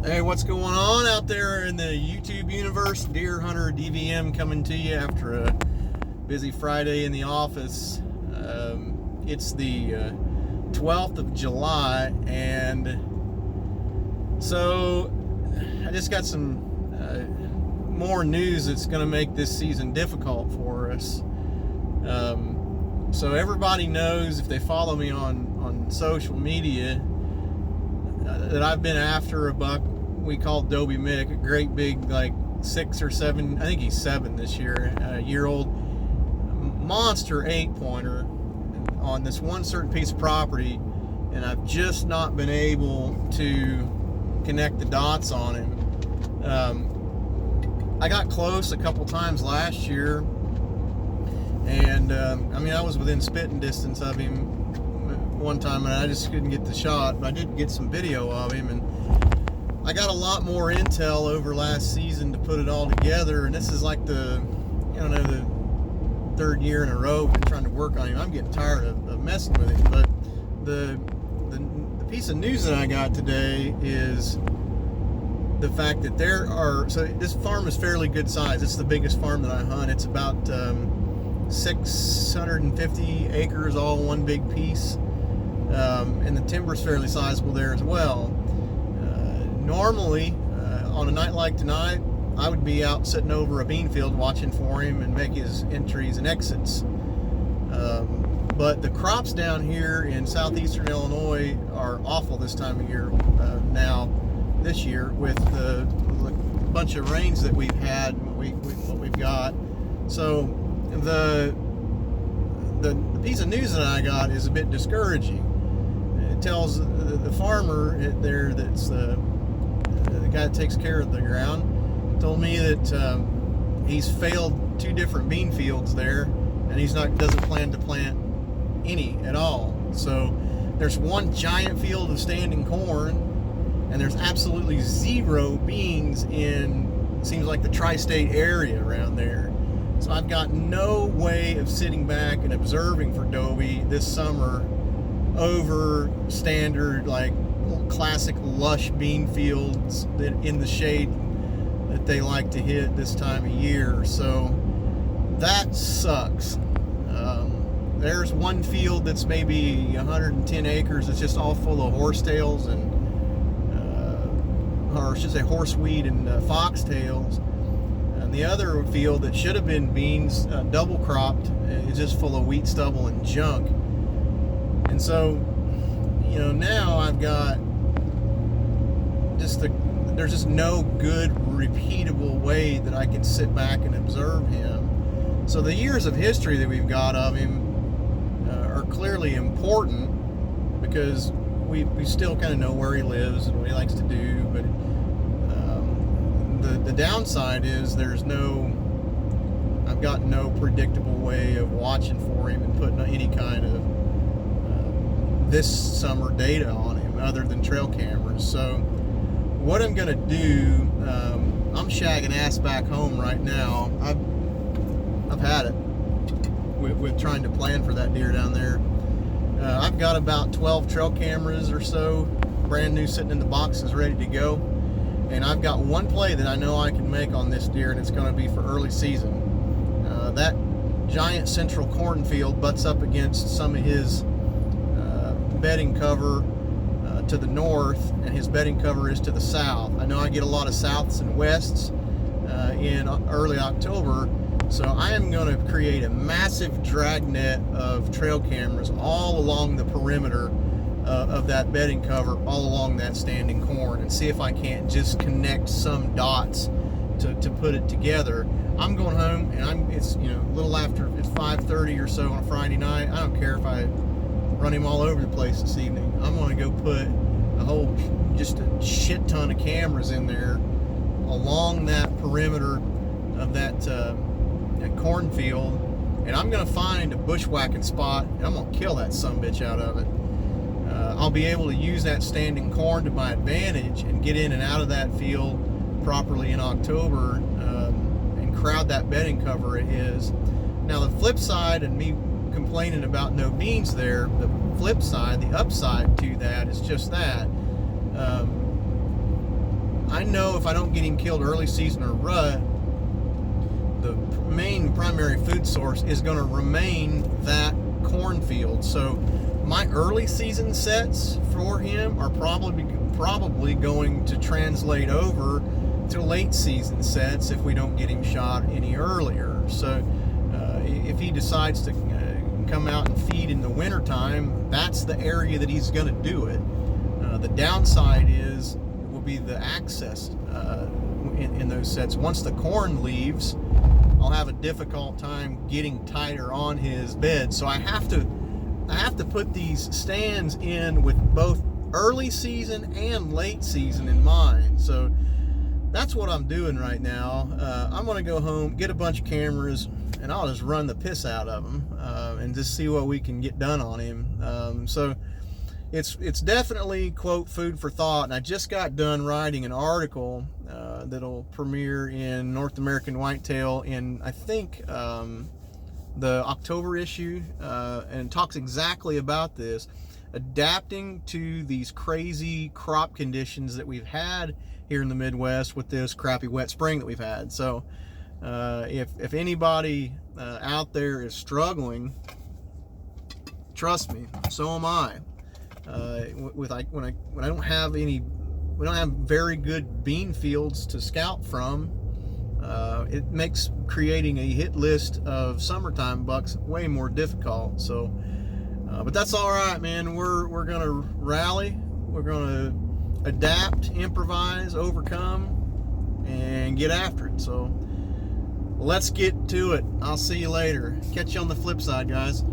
Hey, what's going on out there in the YouTube universe? Deer Hunter DVM coming to you after a busy Friday in the office. It's the 12th of July, and so I just got some more news that's going to make this season difficult for us. So everybody knows, if they follow me on social media, that I've been after a buck we call Doby Mick, a great big, like 6 or 7, I think he's 7 this year, year-old monster 8-pointer on this one certain piece of property, and I've just not been able to connect the dots on him. I got close a couple times last year, and I mean, I was within spitting distance of him one time, and I just couldn't get the shot, but I did get some video of him, and I got a lot more intel over last season to put it all together, and this is like the, I don't know, the 3rd year in a row I've been trying to work on him. I'm getting tired of messing with him, but the piece of news that I got today is the fact that there are, so this farm is fairly good size. It's the biggest farm that I hunt. It's about 650 acres, all one big piece. And the timber's fairly sizable there as well. Normally, on a night like tonight, I would be out sitting over a bean field watching for him and make his entries and exits. But the crops down here in southeastern Illinois are awful this time of year now, this year, with the bunch of rains that we've had, what we've got. So the piece of news that I got is a bit discouraging. It tells the farmer there, that's the guy that takes care of the ground, told me that he's failed 2 different bean fields there, and he's doesn't plan to plant any at all. So there's one giant field of standing corn, and there's absolutely 0 beans in, seems like, the tri-state area around there. So I've got no way of sitting back and observing for Doby this summer over standard, like, classic lush bean fields that in the shade that they like to hit this time of year. So that sucks. There's one field that's maybe 110 acres. It's just all full of horsetails and or I should say horseweed and foxtails. And the other field that should have been beans, double cropped, is just full of wheat stubble and junk. And so, you know, now I've got there's just no good repeatable way that I can sit back and observe him. So the years of history that we've got of him are clearly important, because we still kind of know where he lives and what he likes to do. But the downside is I've got no predictable way of watching for him and putting any kind of this summer data on him other than trail cameras. So what I'm gonna do, I'm shagging ass back home right now. I've had it with trying to plan for that deer down there. I've got about 12 trail cameras or so, brand new, sitting in the boxes ready to go. And I've got one play that I know I can make on this deer, and it's gonna be for early season. That giant central cornfield butts up against some of his bedding cover to the north, and his bedding cover is to the south. I know I get a lot of souths and wests in early October, so I am going to create a massive dragnet of trail cameras all along the perimeter of that bedding cover, all along that standing corn, and see if I can't just connect some dots to put it together. I'm going home, and it's, you know, a little after, it's 5:30 or so on a Friday night. I don't care if I run him all over the place this evening. I'm going to go put just a shit ton of cameras in there along that perimeter of that cornfield, and I'm going to find a bushwhacking spot, and I'm going to kill that sumbitch out of it. I'll be able to use that standing corn to my advantage and get in and out of that field properly in October, and crowd that bedding cover of his. Now the flip side, and me complaining about no beans there, the flip side, the upside to that is just that. I know if I don't get him killed early season or rut, the main primary food source is going to remain that cornfield. So my early season sets for him are probably going to translate over to late season sets if we don't get him shot any earlier. So if he decides to come out and feed in the wintertime, that's the area that he's going to do it. The downside will be the access in those sets. Once the corn leaves, I'll have a difficult time getting tighter on his bed. So I have to put these stands in with both early season and late season in mind. So that's what I'm doing right now. I'm gonna go home, get a bunch of cameras, and I'll just run the piss out of him and just see what we can get done on him. So it's definitely, quote, food for thought. And I just got done writing an article that'll premiere in North American Whitetail in, I think, the October issue, and it talks exactly about this, adapting to these crazy crop conditions that we've had here in the Midwest with this crappy wet spring that we've had. So if anybody out there is struggling, trust me, so am I. When I don't have we don't have very good bean fields to scout from, it makes creating a hit list of summertime bucks way more difficult. So, but that's all right, man. We're gonna rally. We're gonna adapt, improvise, overcome, and get after it. So let's get to it. I'll see you later. Catch you on the flip side, guys.